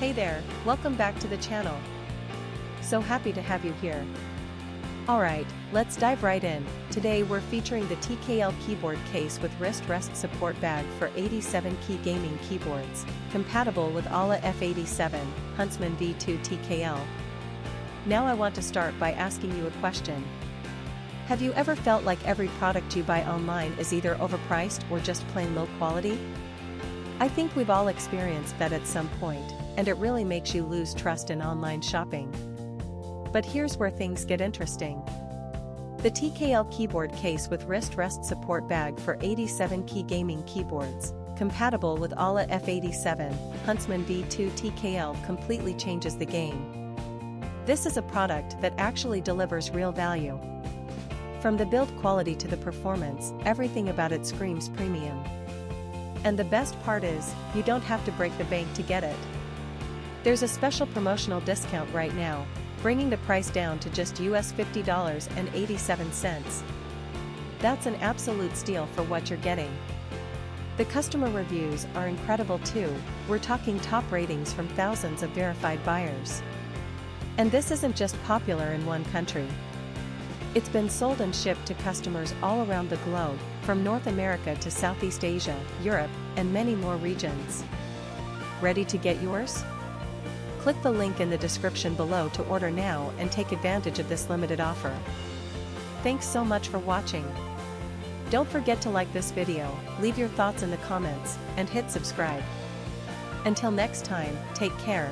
Hey there, welcome back to the channel. So happy to have you here. Alright, let's dive right in. Today we're featuring the TKL Keyboard Case with wrist rest support bag for 87 key gaming keyboards, compatible with AULA F87, Huntsman V2 TKL. Now I want to start by asking you a question. Have you ever felt like every product you buy online is either overpriced or just plain low quality? I think we've all experienced that at some point, and it really makes you lose trust in online shopping. But here's where things get interesting. The TKL Keyboard Case with wrist rest support bag for 87 key gaming keyboards, compatible with AULA F87, Huntsman V2 TKL completely changes the game. This is a product that actually delivers real value. From the build quality to the performance, everything about it screams premium. And the best part is, you don't have to break the bank to get it. There's a special promotional discount right now, bringing the price down to just US $50.87. That's an absolute steal for what you're getting. The customer reviews are incredible too, we're talking top ratings from thousands of verified buyers. And this isn't just popular in one country. It's been sold and shipped to customers all around the globe, from North America to Southeast Asia, Europe, and many more regions. Ready to get yours? Click the link in the description below to order now and take advantage of this limited offer. Thanks so much for watching. Don't forget to like this video, leave your thoughts in the comments, and hit subscribe. Until next time, take care.